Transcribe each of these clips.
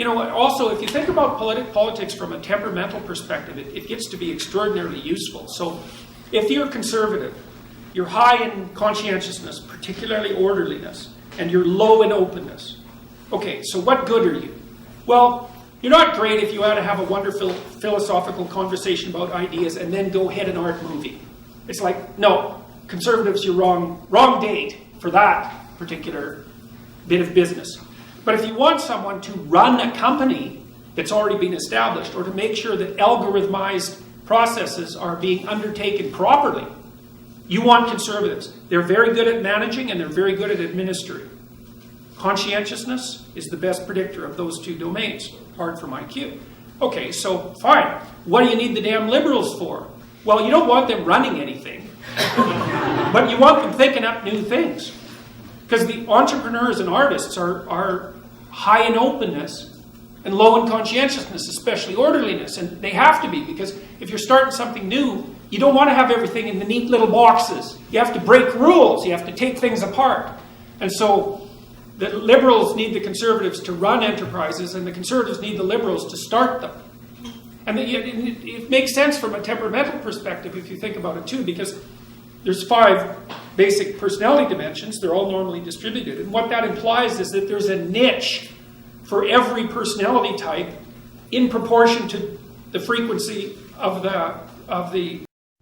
also, if you think about politics from a temperamental perspective, it gets to be extraordinarily useful. So if you're conservative, you're high in conscientiousness, particularly orderliness, and you're low in openness. Okay, so what good are you? Well, you're not great if you want to have a wonderful philosophical conversation about ideas and then go hit an art movie. It's like, no, conservatives, you're wrong date for that particular bit of business. But if you want someone to run a company that's already been established, or to make sure that algorithmized processes are being undertaken properly, you want conservatives. They're very good at managing and they're very good at administering. Conscientiousness is the best predictor of those two domains, apart from IQ. Okay, so fine. What do you need the damn liberals for? Well, you don't want them running anything, but you want them thinking up new things. Because the entrepreneurs and artists are high in openness and low in conscientiousness, especially orderliness. And they have to be, because if you're starting something new, you don't want to have everything in the neat little boxes. You have to break rules. You have to take things apart. And so the liberals need the conservatives to run enterprises, and the conservatives need the liberals to start them. And it makes sense from a temperamental perspective if you think about it too, because there's 5 basic personality dimensions. They're all normally distributed. And what that implies is that there's a niche for every personality type in proportion to the frequency of the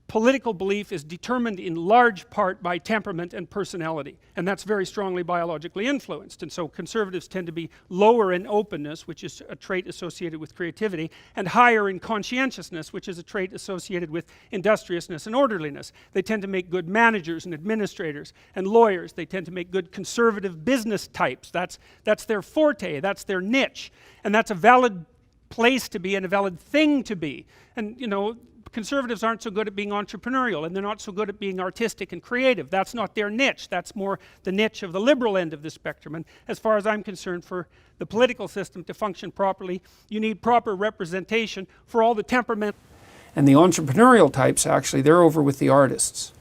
Political belief is determined in large part by temperament and personality, and that's very strongly biologically influenced. And so conservatives tend to be lower in openness, which is a trait associated with creativity, and higher in conscientiousness, which is a trait associated with industriousness and orderliness. They tend to make good managers and administrators and lawyers. They tend to make good conservative business types. That's their forte, that's their niche, and that's a valid place to be and a valid thing to be. And conservatives aren't so good at being entrepreneurial, and they're not so good at being artistic and creative. That's not their niche. That's more the niche of the liberal end of the spectrum. And as far as I'm concerned, for the political system to function properly, you need proper representation for all the temperament. And the entrepreneurial types, actually, they're over with the artists.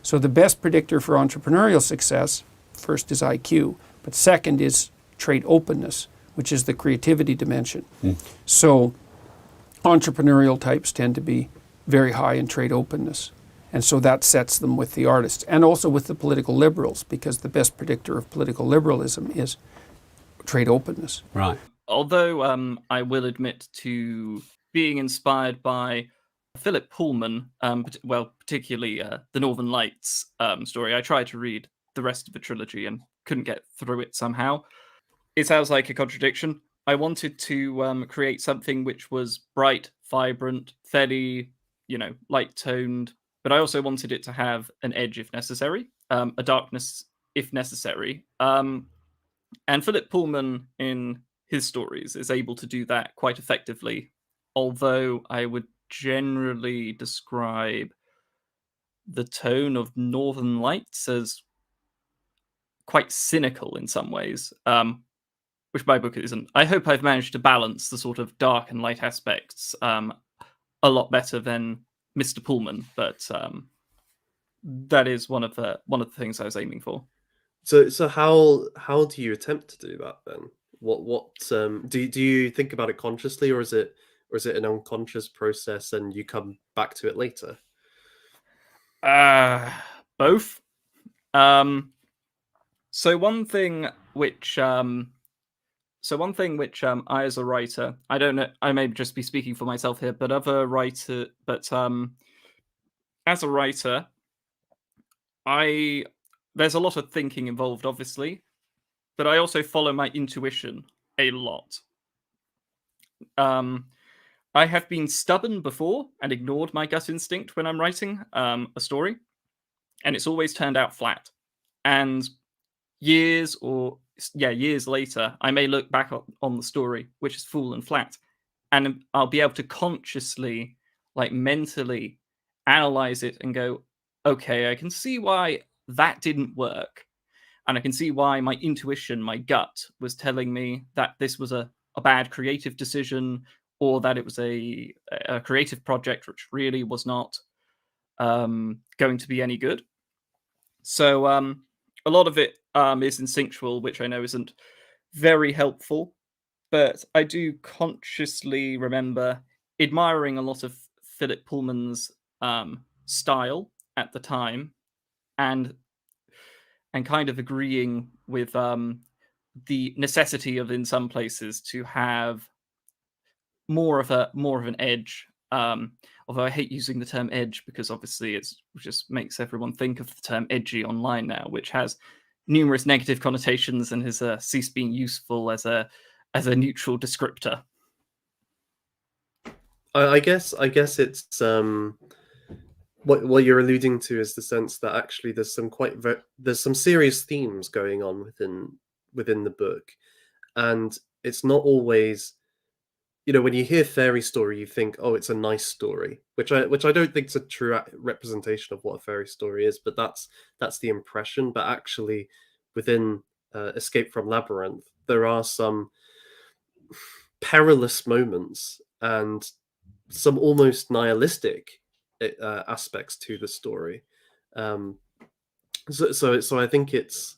So the best predictor for entrepreneurial success, first is IQ, but second is trait openness, which is the creativity dimension. So entrepreneurial types tend to be very high in trait openness. And so that sets them with the artists, and also with the political liberals, because the best predictor of political liberalism is trait openness. Right. Although I will admit to being inspired by Philip Pullman, particularly the Northern Lights story. I tried to read the rest of the trilogy and couldn't get through it somehow. It sounds like a contradiction. I wanted to create something which was bright, vibrant, fairly light-toned, but I also wanted it to have an edge if necessary, a darkness if necessary. And Philip Pullman, in his stories, is able to do that quite effectively, although I would generally describe the tone of Northern Lights as quite cynical in some ways, which my book isn't. I hope I've managed to balance the sort of dark and light aspects a lot better than Mr. Pullman, but that is one of the things I was aiming for. So how do you attempt to do that then? What do you think about it consciously, or is it an unconscious process and you come back to it later? Both. So one thing which I, as a writer, I don't know, I may just be speaking for myself here, but as a writer, there's a lot of thinking involved, obviously, but I also follow my intuition a lot. I have been stubborn before and ignored my gut instinct when I'm writing a story, and it's always turned out flat. And years later, I may look back on the story, which is full and flat, and I'll be able to consciously, mentally analyze it and go, okay, I can see why that didn't work. And I can see why my intuition, my gut, was telling me that this was a bad creative decision, or that it was a creative project which really was not going to be any good. So a lot of it is instinctual, which I know isn't very helpful. but I do consciously remember admiring a lot of Philip Pullman's style at the time, and kind of agreeing with the necessity of, in some places, to have more of an edge. Although I hate using the term edge because obviously it just makes everyone think of the term edgy online now, which has numerous negative connotations and has ceased being useful as a neutral descriptor. I guess it's what you're alluding to is the sense that actually there's some serious themes going on within the book, and it's not always, when you hear fairy story, you think, oh, it's a nice story, which I don't think is a true representation of what a fairy story is, but that's the impression. But actually, within Escape from Labyrinth, there are some perilous moments and some almost nihilistic aspects to the story. So I think it's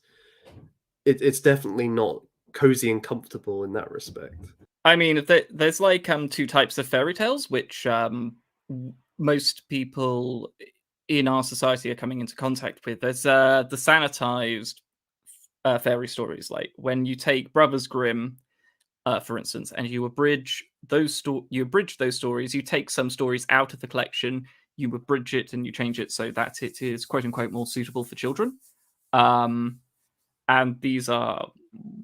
definitely not cozy and comfortable in that respect. I mean, there's like two types of fairy tales, which most people in our society are coming into contact with. There's the sanitized fairy stories, like when you take Brothers Grimm, for instance, and you abridge those stories. You take some stories out of the collection, you abridge it, and you change it so that it is quote unquote more suitable for children. And these are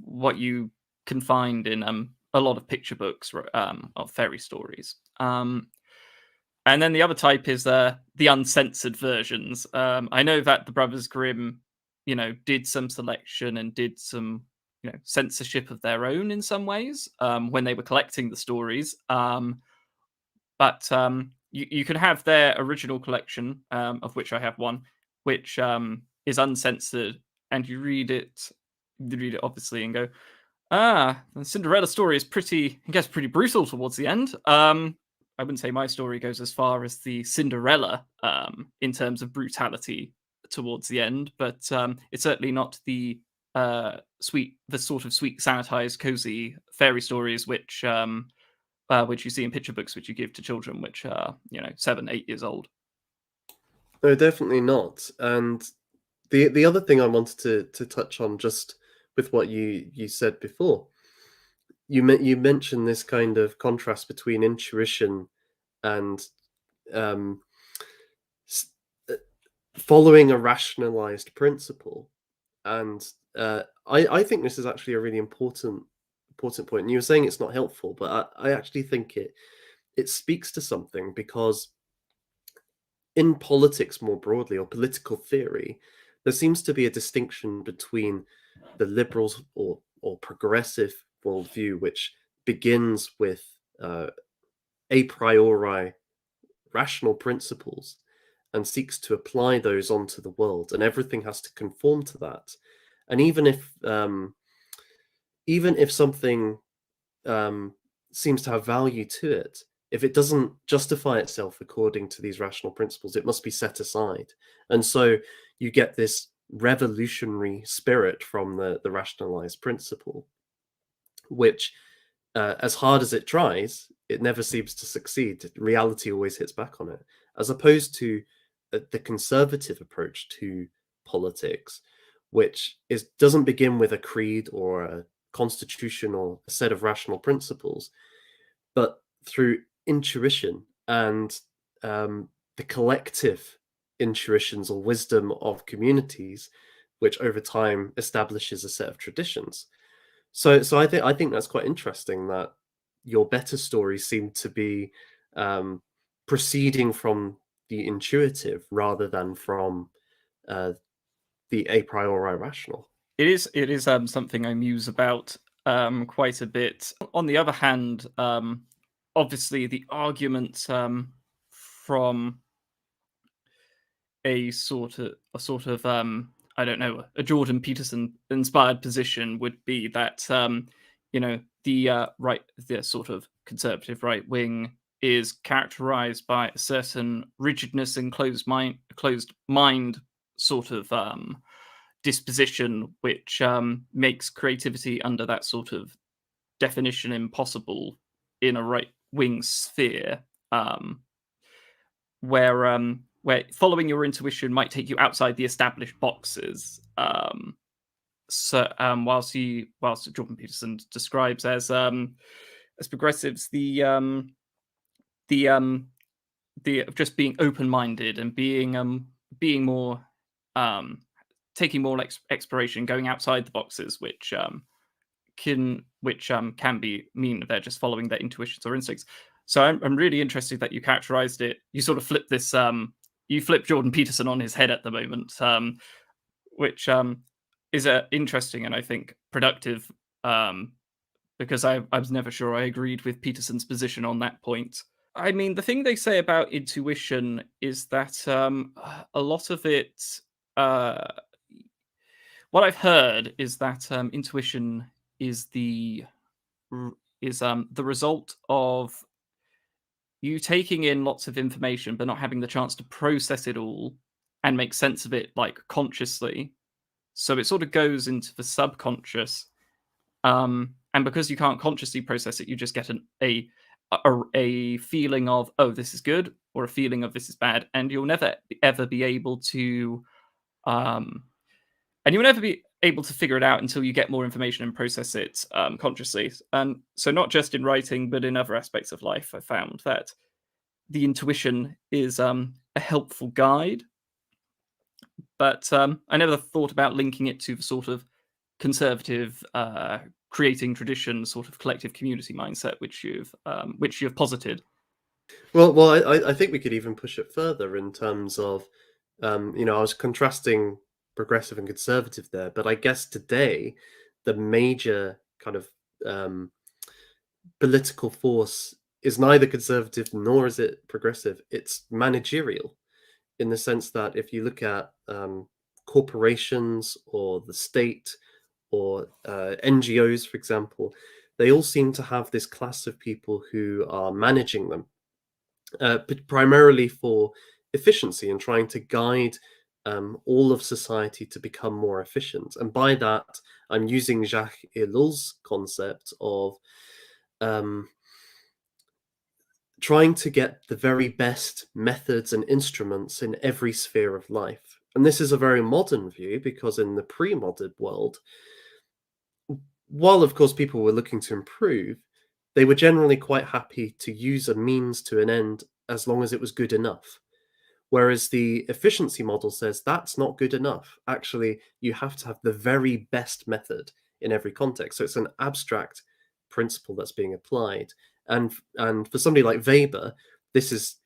what you can find in a lot of picture books of fairy stories. And then the other type is the uncensored versions. I know that the Brothers Grimm, did some selection and did some censorship of their own in some ways when they were collecting the stories. But you can have their original collection, of which I have one, which is uncensored, and you read it obviously and go, the Cinderella story is pretty brutal towards the end. I wouldn't say my story goes as far as the Cinderella in terms of brutality towards the end, but it's certainly not the sort of sweet, sanitized, cozy fairy stories which you see in picture books, which you give to children, which are 7, 8 years old. No, definitely not. And the other thing I wanted to touch on, just with what you said before, you mentioned this kind of contrast between intuition and following a rationalized principle. And I think this is actually a really important point. And you were saying it's not helpful, but I actually think it speaks to something, because in politics more broadly, or political theory, there seems to be a distinction between the liberals or progressive worldview, which begins with a priori rational principles and seeks to apply those onto the world, and everything has to conform to that. And even if something seems to have value to it, if it doesn't justify itself according to these rational principles, it must be set aside. And so you get this revolutionary spirit from the rationalized principle, which, as hard as it tries, it never seems to succeed. Reality always hits back on it, as opposed to the conservative approach to politics, which doesn't begin with a creed or a constitution or a set of rational principles, but through intuition and the collective intuitions or wisdom of communities, which over time establishes a set of traditions. So I think that's quite interesting, that your better stories seem to be proceeding from the intuitive rather than from the a priori rational. It is something I muse about quite a bit. On the other hand, obviously the argument from a sort of I don't know, a Jordan Peterson inspired position would be that the sort of conservative right wing is characterized by a certain rigidness and closed mind sort of disposition, which makes creativity under that sort of definition impossible in a right-wing sphere, where following your intuition might take you outside the established boxes. Whilst Jordan Peterson describes as progressives the just being open-minded and being more taking more exploration, going outside the boxes, which can mean they're just following their intuitions or instincts. So I'm really interested that you characterized it. You sort of flip this. You flip Jordan Peterson on his head at the moment, which is interesting and I think productive. Because I was never sure I agreed with Peterson's position on that point. I mean, the thing they say about intuition is that a lot of it. What I've heard is that intuition is the result of you taking in lots of information but not having the chance to process it all and make sense of it like consciously. So it sort of goes into the subconscious, and because you can't consciously process it, you just get a feeling of, oh, this is good, or a feeling of this is bad, and you'll never ever be able to figure it out until you get more information and process it consciously. And so not just in writing, but in other aspects of life, I found that the intuition is a helpful guide. But I never thought about linking it to the sort of conservative, creating tradition, sort of collective community mindset, which you've posited. Well, I think we could even push it further in terms of, I was contrasting progressive and conservative there, but I guess today the major kind of political force is neither conservative nor is it progressive. It's managerial, in the sense that if you look at corporations or the state or NGOs, for example, they all seem to have this class of people who are managing them, but primarily for efficiency and trying to guide all of society to become more efficient. And by that, I'm using Jacques Ellul's concept of trying to get the very best methods and instruments in every sphere of life. And this is a very modern view, because in the pre-modern world, while of course people were looking to improve, they were generally quite happy to use a means to an end as long as it was good enough. Whereas the efficiency model says that's not good enough. Actually, you have to have the very best method in every context. So it's an abstract principle that's being applied. And for somebody like Weber, this is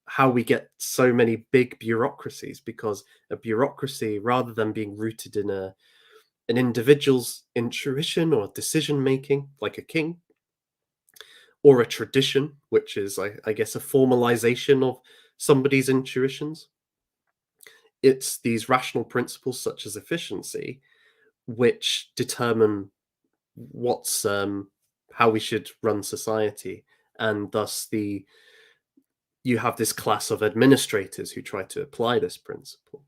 how we get so many big bureaucracies, because a bureaucracy, rather than being rooted in an individual's intuition or decision making, like a king, or a tradition, which is, I guess, a formalization of somebody's intuitions, it's these rational principles such as efficiency which determine what's how we should run society. And thus you have this class of administrators who try to apply this principle.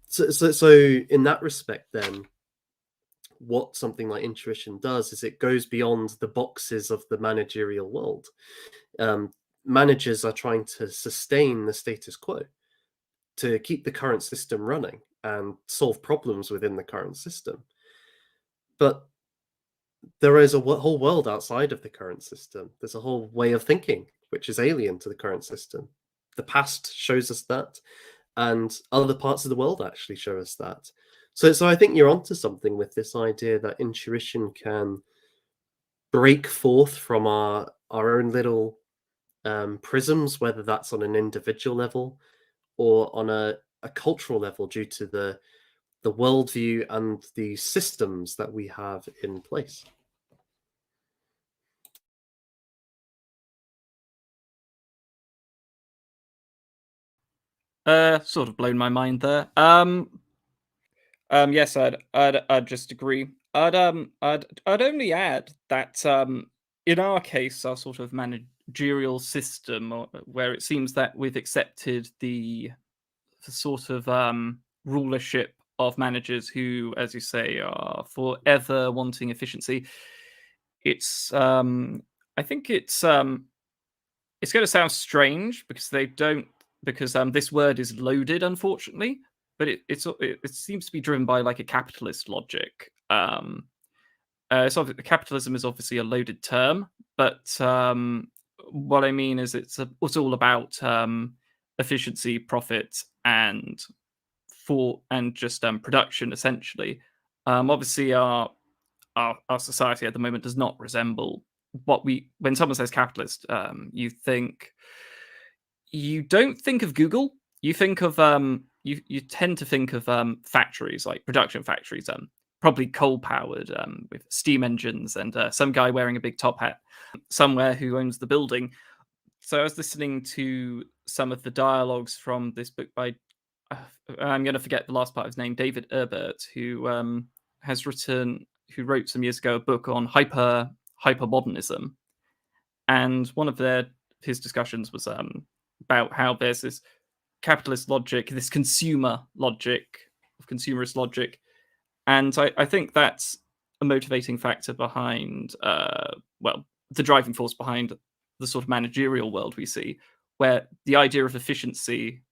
So in that respect, then, what something like intuition does is it goes beyond the boxes of the managerial world. Managers are trying to sustain the status quo, to keep the current system running and solve problems within the current system. But there is a whole world outside of the current system. There's a whole way of thinking which is alien to the current system. The past shows us that, and other parts of the world actually show us that. So I think you're onto something with this idea that intuition can break forth from our own little prisms, whether that's on an individual level or on a cultural level, due to the worldview and the systems that we have in place. Sort of blown my mind there. Yes, I'd just agree. I'd only add that in our case, our sort of managerial system, where it seems that we've accepted the sort of rulership of managers who, as you say, are forever wanting efficiency. it's I think it's going to sound strange because this word is loaded, unfortunately, but it seems to be driven by like a capitalist logic. Capitalism is obviously a loaded term, but what I mean is it's all about efficiency, profit, and just production essentially. Obviously, our society at the moment does not resemble when someone says capitalist, you don't think of Google. You think of you tend to think of factories, like production factories, probably coal powered, with steam engines and some guy wearing a big top hat somewhere who owns the building. So I was listening to some of the dialogues from this book by I'm going to forget the last part of his name, David Erbert, who wrote some years ago a book on hypermodernism, and one of his discussions was about how there's this capitalist logic, this consumerist logic, and I think that's a motivating factor behind, the driving force behind the sort of managerial world we see, where the idea of efficiency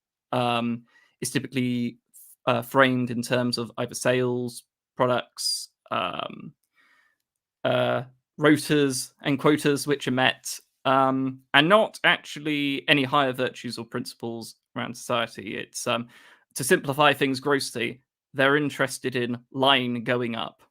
is typically framed in terms of either sales, products, rotas and quotas which are met, and not actually any higher virtues or principles around society. It's to simplify things grossly, they're interested in line going up.